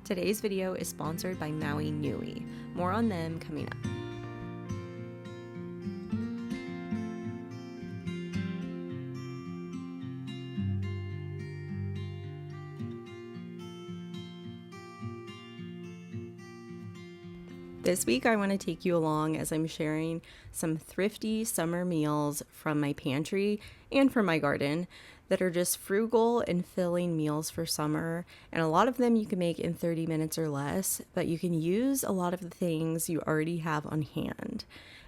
Today's video is sponsored by Maui Nui. More on them coming up. This week I want to take you along as I'm sharing some thrifty summer meals from my pantry and from my garden that are just frugal and filling meals for summer. And a lot of them you can make in 30 minutes or less, but you can use a lot of the things you already have on hand.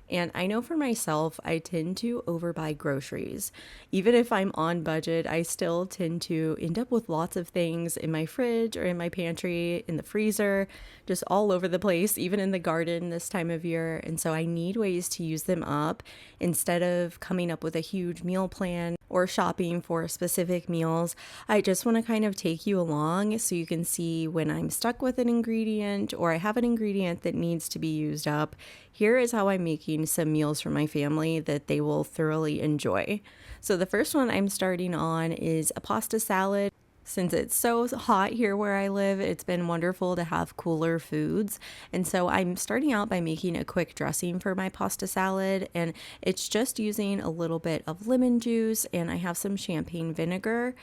And I know for myself, I tend to overbuy groceries. Even if I'm on budget, I still tend to end up with lots of things in my fridge or in my pantry, in the freezer, just all over the place, even in the garden this time of year. And so I need ways to use them up instead of coming up with a huge meal plan or shopping for specific meals. I just want to kind of take you along so you can see when I'm stuck with an ingredient or I have an ingredient that needs to be used up. Here is how I'm making some meals for my family that they will thoroughly enjoy. So the first one I'm starting on is a pasta salad. Since it's so hot here where I live, it's been wonderful to have cooler foods. And so I'm starting out by making a quick dressing for my pasta salad. And it's just using a little bit of lemon juice, and I have some champagne vinegar.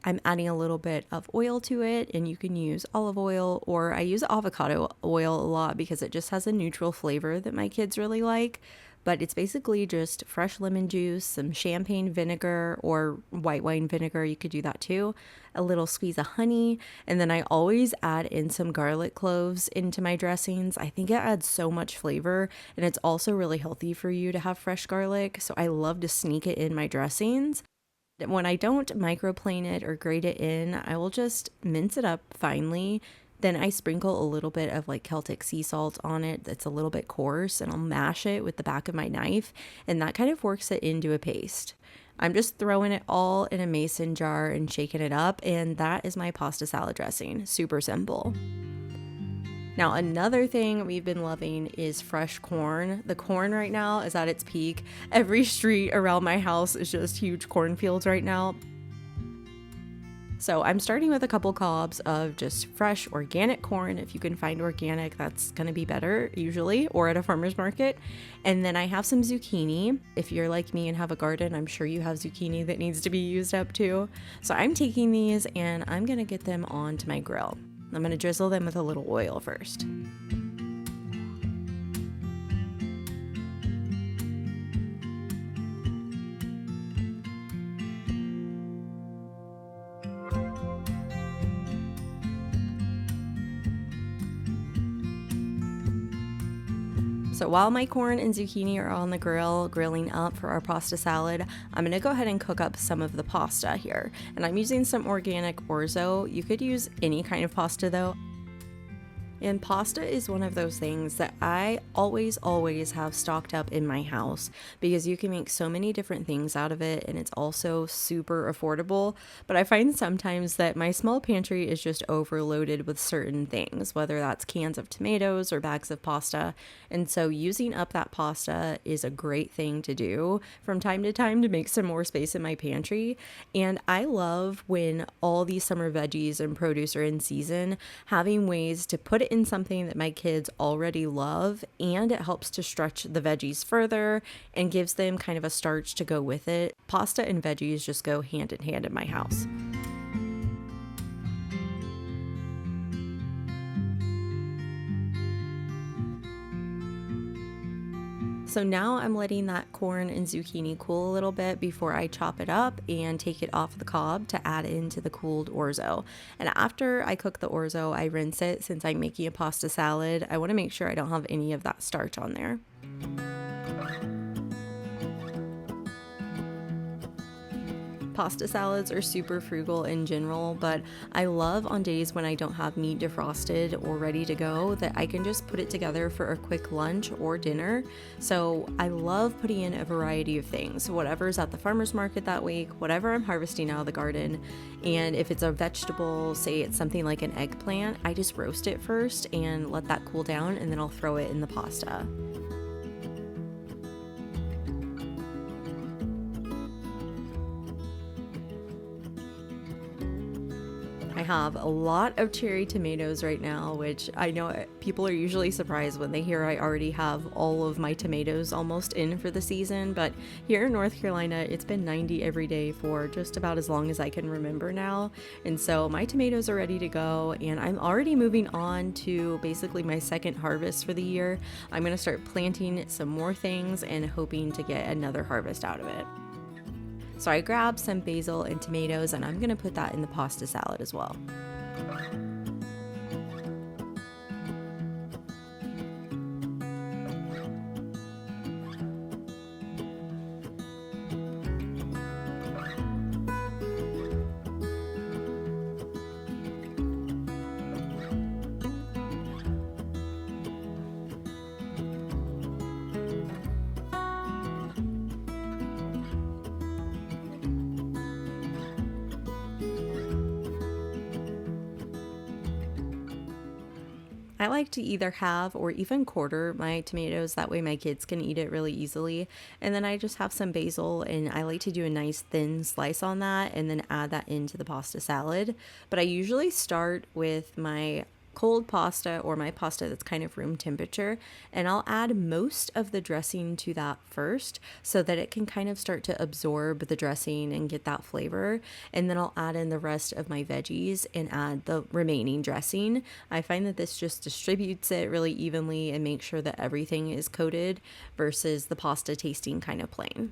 I'm adding a little bit of oil to it, and you can use olive oil, or I use avocado oil a lot because it just has a neutral flavor that my kids really like. But it's basically just fresh lemon juice, some champagne vinegar or white wine vinegar, you could do that too, a little squeeze of honey, and then I always add in some garlic cloves into my dressings. I think it adds so much flavor, and it's also really healthy for you to have fresh garlic, so I love to sneak it in my dressings. When I don't microplane it or grate it in, I will just mince it up finely. Then I sprinkle a little bit of like Celtic sea salt on it that's a little bit coarse, and I'll mash it with the back of my knife, and that kind of works it into a paste. I'm just throwing it all in a mason jar and shaking it up, and that is my pasta salad dressing. Super simple. Now, another thing we've been loving is fresh corn. The corn right now is at its peak. Every street around my house is just huge cornfields right now. So I'm starting with a couple cobs of just fresh organic corn. If you can find organic, that's going to be better usually, or at a farmer's market. And then I have some zucchini. If you're like me and have a garden, I'm sure you have zucchini that needs to be used up too. So I'm taking these and I'm going to get them onto my grill. I'm going to drizzle them with a little oil first. So while my corn and zucchini are on the grill grilling up for our pasta salad, I'm going to go ahead and cook up some of the pasta here. And I'm using some organic orzo. You could use any kind of pasta though. And pasta is one of those things that I always have stocked up in my house because you can make so many different things out of it, and it's also super affordable. But I find sometimes that my small pantry is just overloaded with certain things, whether that's cans of tomatoes or bags of pasta. And so using up that pasta is a great thing to do from time to time to make some more space in my pantry. And I love when all these summer veggies and produce are in season, having ways to put it in something that my kids already love, and it helps to stretch the veggies further and gives them kind of a starch to go with it. Pasta and veggies just go hand in hand in my house. So now I'm letting that corn and zucchini cool a little bit before I chop it up and take it off the cob to add into the cooled orzo. And after I cook the orzo, I rinse it. Since I'm making a pasta salad, I want to make sure I don't have any of that starch on there. Pasta salads are super frugal in general, but I love on days when I don't have meat defrosted or ready to go that I can just put it together for a quick lunch or dinner. So I love putting in a variety of things, whatever's at the farmer's market that week, whatever I'm harvesting out of the garden. And if it's a vegetable, say it's something like an eggplant, I just roast it first and let that cool down, and then I'll throw it in the pasta. I have a lot of cherry tomatoes right now, which I know people are usually surprised when they hear I already have all of my tomatoes almost in for the season, but here in North Carolina, it's been 90 every day for just about as long as I can remember now, and so my tomatoes are ready to go, and I'm already moving on to basically my second harvest for the year. I'm going to start planting some more things and hoping to get another harvest out of it. So I grabbed some basil and tomatoes, and I'm going to put that in the pasta salad as well. I like to either halve or even quarter my tomatoes, that way my kids can eat it really easily. And then I just have some basil, and I like to do a nice thin slice on that and then add that into the pasta salad. But I usually start with my cold pasta or my pasta that's kind of room temperature, and I'll add most of the dressing to that first so that it can kind of start to absorb the dressing and get that flavor, and then I'll add in the rest of my veggies and add the remaining dressing. I find that this just distributes it really evenly and makes sure that everything is coated versus the pasta tasting kind of plain.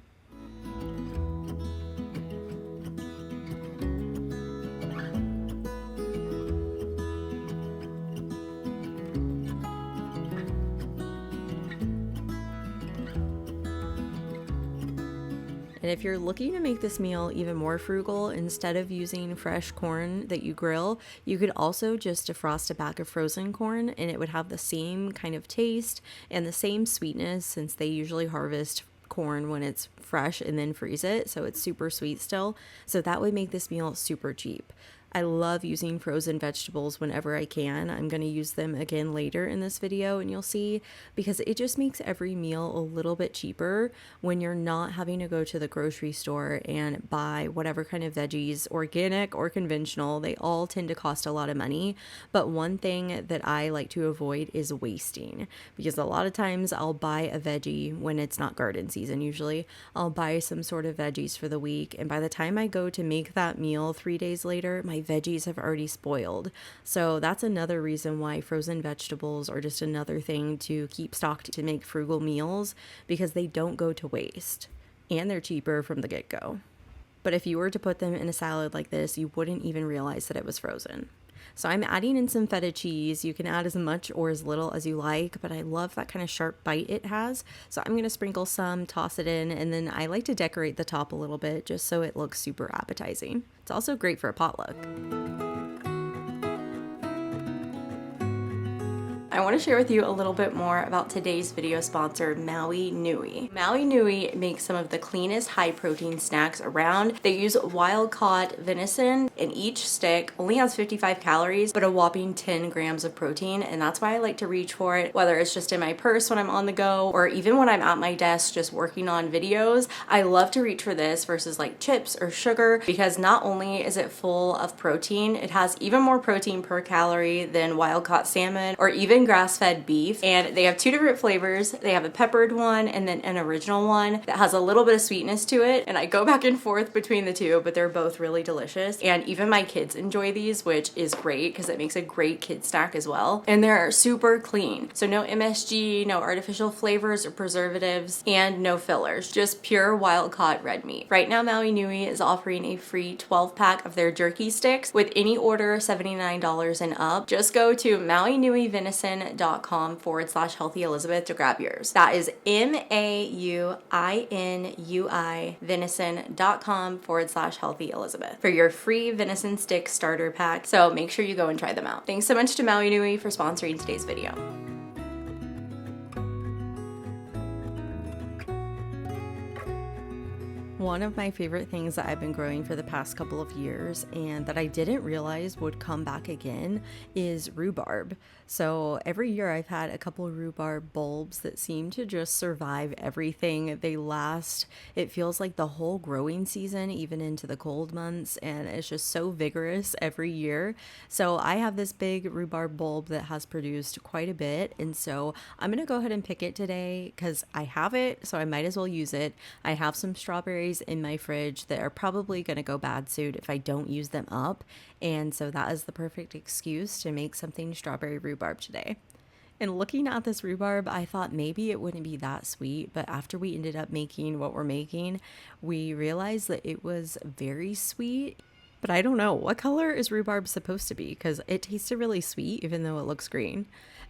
And if you're looking to make this meal even more frugal, instead of using fresh corn that you grill, you could also just defrost a bag of frozen corn, and it would have the same kind of taste and the same sweetness, since they usually harvest corn when it's fresh and then freeze it, so it's super sweet still. So that would make this meal super cheap. I love using frozen vegetables whenever I can. I'm going to use them again later in this video, and you'll see, because it just makes every meal a little bit cheaper when you're not having to go to the grocery store and buy whatever kind of veggies, organic or conventional. They all tend to cost a lot of money, but one thing that I like to avoid is wasting, because a lot of times I'll buy a veggie when it's not garden season. Usually I'll buy some sort of veggies for the week, and by the time I go to make that meal 3 days later, my veggies have already spoiled. So that's another reason why frozen vegetables are just another thing to keep stocked to make frugal meals, because they don't go to waste and they're cheaper from the get-go. But if you were to put them in a salad like this, you wouldn't even realize that it was frozen. So I'm adding in some feta cheese. You can add as much or as little as you like, but I love that kind of sharp bite it has. So I'm going to sprinkle some, toss it in, and then I like to decorate the top a little bit just so it looks super appetizing. It's also great for a potluck. I want to share with you a little bit more about today's video sponsor, Maui Nui. Maui Nui makes some of the cleanest high protein snacks around. They use wild caught venison, and each stick only has 55 calories, but a whopping 10 grams of protein, and that's why I like to reach for it, whether it's just in my purse when I'm on the go, or even when I'm at my desk just working on videos. I love to reach for this versus like chips or sugar, because not only is it full of protein, it has even more protein per calorie than wild caught salmon or even grass-fed beef. And they have two different flavors. They have a peppered one and then an original one that has a little bit of sweetness to it, and I go back and forth between the two, but they're both really delicious. And even my kids enjoy these, which is great because it makes a great kid snack as well. And they're super clean, so no MSG, no artificial flavors or preservatives, and no fillers, just pure wild caught red meat. Right now Maui Nui is offering a free 12-pack of their jerky sticks with any order $79 and up. Just go to mauinuivenison.com/healthy Elizabeth to grab yours. That is MAUINUI venison.com/healthy Elizabeth for your free venison stick starter pack. So make sure you go and try them out. Thanks so much to Maui Nui for sponsoring today's video. One of my favorite things that I've been growing for the past couple of years and that I didn't realize would come back again is rhubarb. So every year I've had a couple of rhubarb bulbs that seem to just survive everything. They last, it feels like the whole growing season, even into the cold months, and it's just so vigorous every year. So I have this big rhubarb bulb that has produced quite a bit, and so I'm gonna go ahead and pick it today because I have it, so I might as well use it. I have some strawberries in my fridge that are probably going to go bad soon if I don't use them up. And so that is the perfect excuse to make something strawberry rhubarb today. And looking at this rhubarb, I thought maybe it wouldn't be that sweet, but after we ended up making what we're making, we realized that it was very sweet. But I don't know, what color is rhubarb supposed to be? Because it tasted really sweet even though it looks green.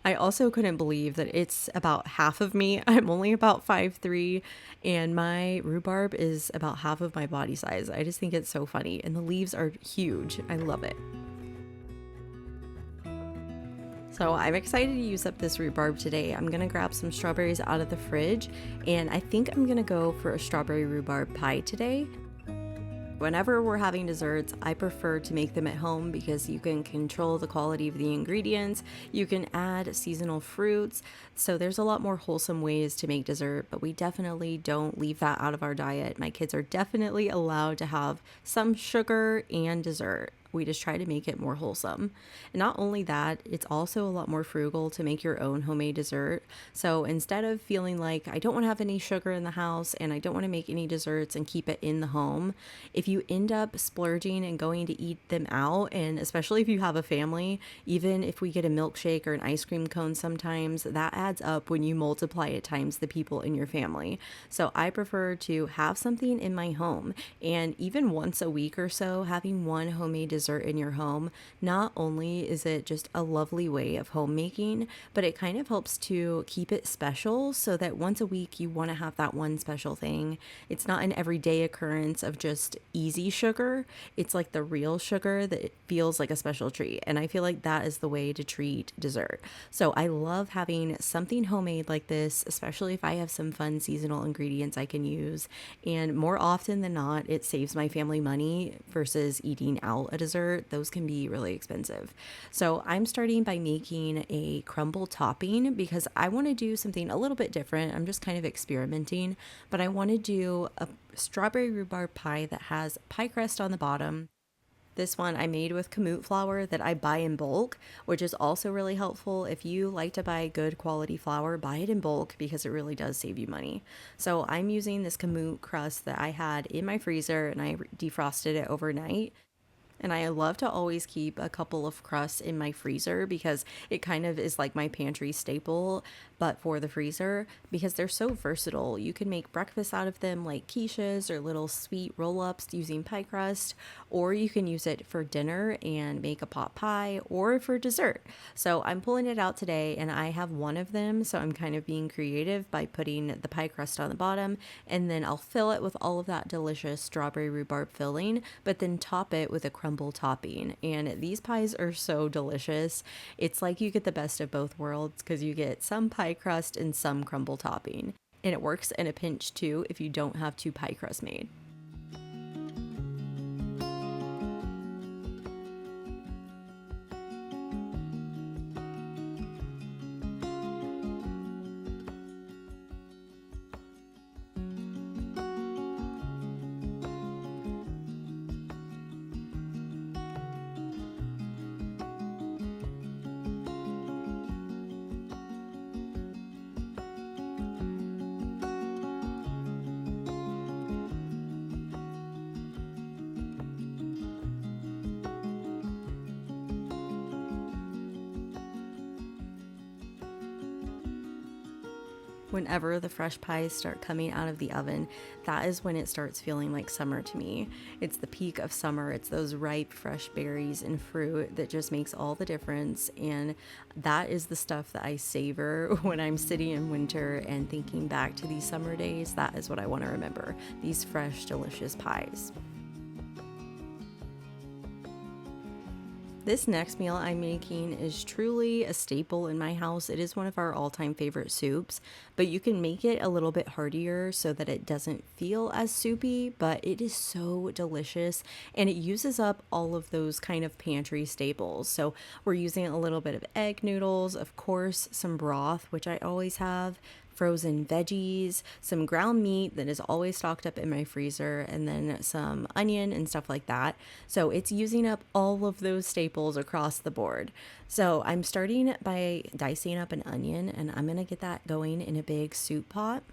I also couldn't believe that it's about half of me. I'm only about 5'3", and my rhubarb is about half of my body size. I just think it's so funny, and the leaves are huge. I love it. So I'm excited to use up this rhubarb today. I'm gonna grab some strawberries out of the fridge, and I think I'm gonna go for a strawberry rhubarb pie today. Whenever we're having desserts, I prefer to make them at home because you can control the quality of the ingredients, you can add seasonal fruits, so there's a lot more wholesome ways to make dessert, but we definitely don't leave that out of our diet. My kids are definitely allowed to have some sugar and dessert. We just try to make it more wholesome. And not only that, it's also a lot more frugal to make your own homemade dessert. So instead of feeling like I don't want to have any sugar in the house and I don't want to make any desserts and keep it in the home, if you end up splurging and going to eat them out, and especially if you have a family, even if we get a milkshake or an ice cream cone sometimes, that adds up when you multiply it times the people in your family. So I prefer to have something in my home, and even once a week or so, having one homemade dessert in your home, not only is it just a lovely way of homemaking, but it kind of helps to keep it special so that once a week you want to have that one special thing. It's not an everyday occurrence of just easy sugar. It's like the real sugar that it feels like a special treat. And I feel like that is the way to treat dessert. So I love having something homemade like this, especially if I have some fun seasonal ingredients I can use. And more often than not, it saves my family money versus eating out a dessert. Those can be really expensive. So I'm starting by making a crumble topping because I want to do something a little bit different. I'm just kind of experimenting, but I want to do a strawberry rhubarb pie that has pie crust on the bottom. This one I made with kamut flour that I buy in bulk, which is also really helpful. If you like to buy good quality flour, buy it in bulk because it really does save you money. So I'm using this kamut crust that I had in my freezer and I defrosted it overnight. And I love to always keep a couple of crusts in my freezer because it kind of is like my pantry staple, but for the freezer because they're so versatile. You can make breakfast out of them like quiches or little sweet roll-ups using pie crust, or you can use it for dinner and make a pot pie or for dessert. So I'm pulling it out today and I have one of them, so I'm kind of being creative by putting the pie crust on the bottom, and then I'll fill it with all of that delicious strawberry rhubarb filling, but then top it with a crumble topping. And these pies are so delicious. It's like you get the best of both worlds because you get some pie crust and some crumble topping. And it works in a pinch too if you don't have two pie crusts made. Whenever the fresh pies start coming out of the oven, that is when it starts feeling like summer to me. It's the peak of summer. It's those ripe, fresh berries and fruit that just makes all the difference. And that is the stuff that I savor when I'm sitting in winter and thinking back to these summer days. That is what I want to remember, these fresh, delicious pies. This next meal I'm making is truly a staple in my house. It is one of our all-time favorite soups, but you can make it a little bit heartier so that it doesn't feel as soupy, but it is so delicious and it uses up all of those kind of pantry staples. So we're using a little bit of egg noodles, of course, some broth, which I always have, frozen veggies, some ground meat that is always stocked up in my freezer, and then some onion and stuff like that. So it's using up all of those staples across the board. So I'm starting by dicing up an onion, and I'm gonna get that going in a big soup pot.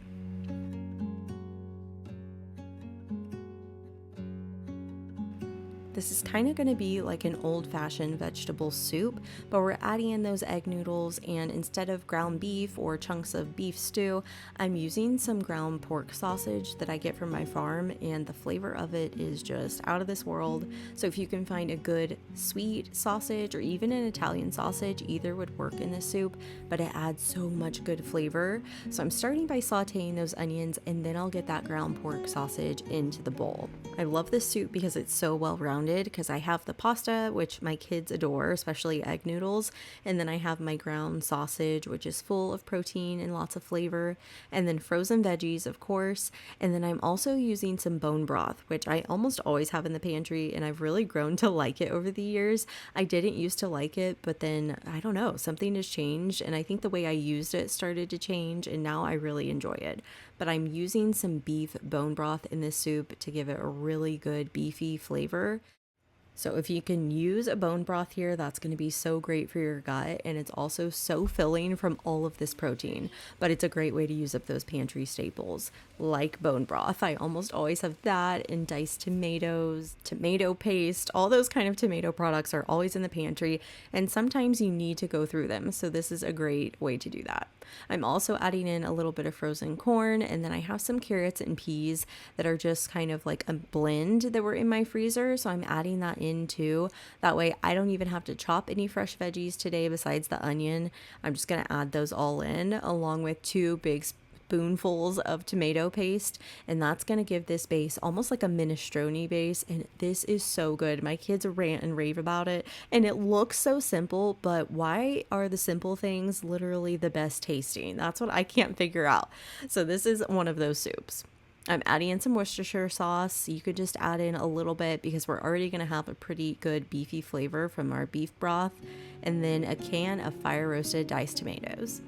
This is kind of going to be like an old-fashioned vegetable soup, but we're adding in those egg noodles, and instead of ground beef or chunks of beef stew, I'm using some ground pork sausage that I get from my farm, and the flavor of it is just out of this world. So if you can find a good sweet sausage or even an Italian sausage, either would work in this soup, but it adds so much good flavor. So I'm starting by sauteing those onions, and then I'll get that ground pork sausage into the bowl. I love this soup because it's so well-rounded, because I have the pasta, which my kids adore, especially egg noodles, and then I have my ground sausage, which is full of protein and lots of flavor, and then frozen veggies, of course, and then I'm also using some bone broth, which I almost always have in the pantry, and I've really grown to like it over the years. I didn't used to like it, but then, I don't know, something has changed, and I think the way I used it started to change, and now I really enjoy it. But I'm using some beef bone broth in this soup to give it a really good beefy flavor. So if you can use a bone broth here, that's going to be so great for your gut, and it's also so filling from all of this protein. But it's a great way to use up those pantry staples like bone broth. I almost always have that, and diced tomatoes, tomato paste, all those kind of tomato products are always in the pantry, and sometimes you need to go through them. So this is a great way to do that. I'm also adding in a little bit of frozen corn, and then I have some carrots and peas that are just kind of like a blend that were in my freezer. So I'm adding that in too. That way I don't even have to chop any fresh veggies today besides the onion. I'm just going to add those all in along with 2 big spoonfuls of tomato paste, and that's going to give this base almost like a minestrone base, and this is so good. My kids rant and rave about it, and it looks so simple, but why are the simple things literally the best tasting? That's what I can't figure out. So this is one of those soups. I'm adding in some Worcestershire sauce. You could just add in a little bit because we're already going to have a pretty good beefy flavor from our beef broth, and then a can of fire roasted diced tomatoes.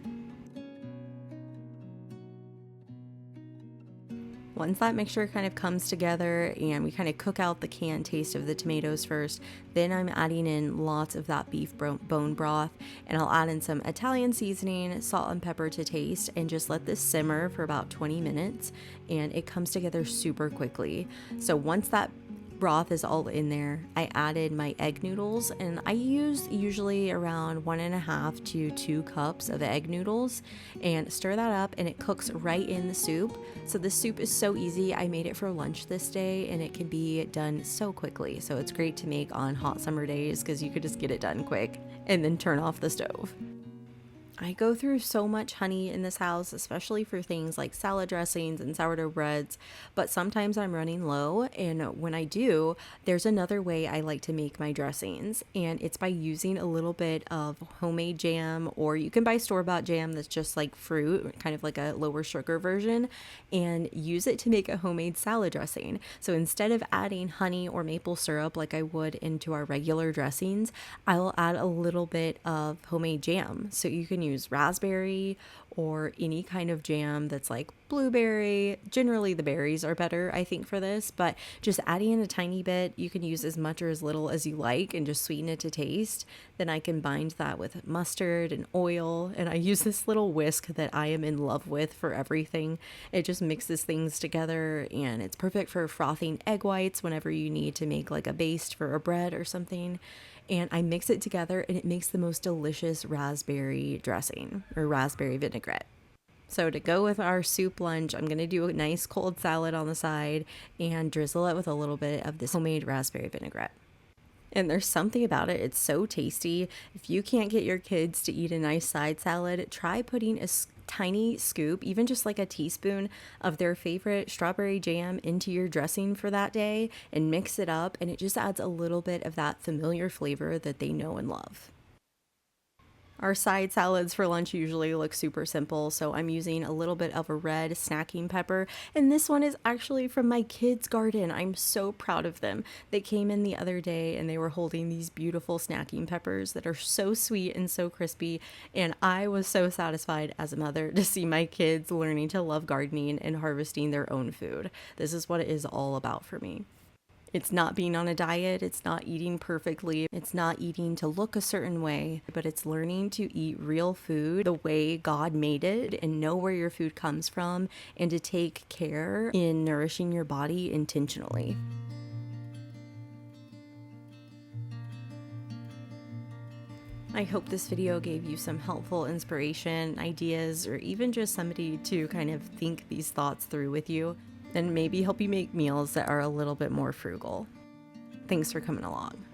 Once that mixture kind of comes together and we kind of cook out the canned taste of the tomatoes first, then I'm adding in lots of that beef bone broth, and I'll add in some Italian seasoning, salt and pepper to taste, and just let this simmer for about 20 minutes, and it comes together super quickly. So once that broth is all in there, I added my egg noodles, and I use usually around 1.5 to 2 cups of egg noodles, and stir that up, and it cooks right in the soup. So this soup is so easy. I made it for lunch this day, and it can be done so quickly. So it's great to make on hot summer days because you could just get it done quick and then turn off the stove. I go through so much honey in this house, especially for things like salad dressings and sourdough breads, but sometimes I'm running low, and when I do, there's another way I like to make my dressings, and it's by using a little bit of homemade jam, or you can buy store-bought jam that's just like fruit, kind of like a lower sugar version, and use it to make a homemade salad dressing. So instead of adding honey or maple syrup like I would into our regular dressings, I'll add a little bit of homemade jam. So you can use raspberry or any kind of jam that's like blueberry. Generally the berries are better, I think, for this, but just adding in a tiny bit. You can use as much or as little as you like and just sweeten it to taste. Then I combined that with mustard and oil, and I use this little whisk that I am in love with for everything. It just mixes things together, and it's perfect for frothing egg whites whenever you need to make like a base for a bread or something. And I mix it together, and it makes the most delicious raspberry dressing or raspberry vinaigrette. So to go with our soup lunch, I'm going to do a nice cold salad on the side and drizzle it with a little bit of this homemade raspberry vinaigrette. And there's something about it, it's so tasty. If you can't get your kids to eat a nice side salad, try putting a tiny scoop, even just like a teaspoon of their favorite strawberry jam into your dressing for that day and mix it up, and it just adds a little bit of that familiar flavor that they know and love. Our side salads for lunch usually look super simple, so I'm using a little bit of a red snacking pepper, and this one is actually from my kids' garden. I'm so proud of them. They came in the other day and they were holding these beautiful snacking peppers that are so sweet and so crispy, and I was so satisfied as a mother to see my kids learning to love gardening and harvesting their own food. This is what it is all about for me. It's not being on a diet, it's not eating perfectly, it's not eating to look a certain way, but it's learning to eat real food the way God made it and know where your food comes from and to take care in nourishing your body intentionally. I hope this video gave you some helpful inspiration, ideas, or even just somebody to kind of think these thoughts through with you and maybe help you make meals that are a little bit more frugal. Thanks for coming along.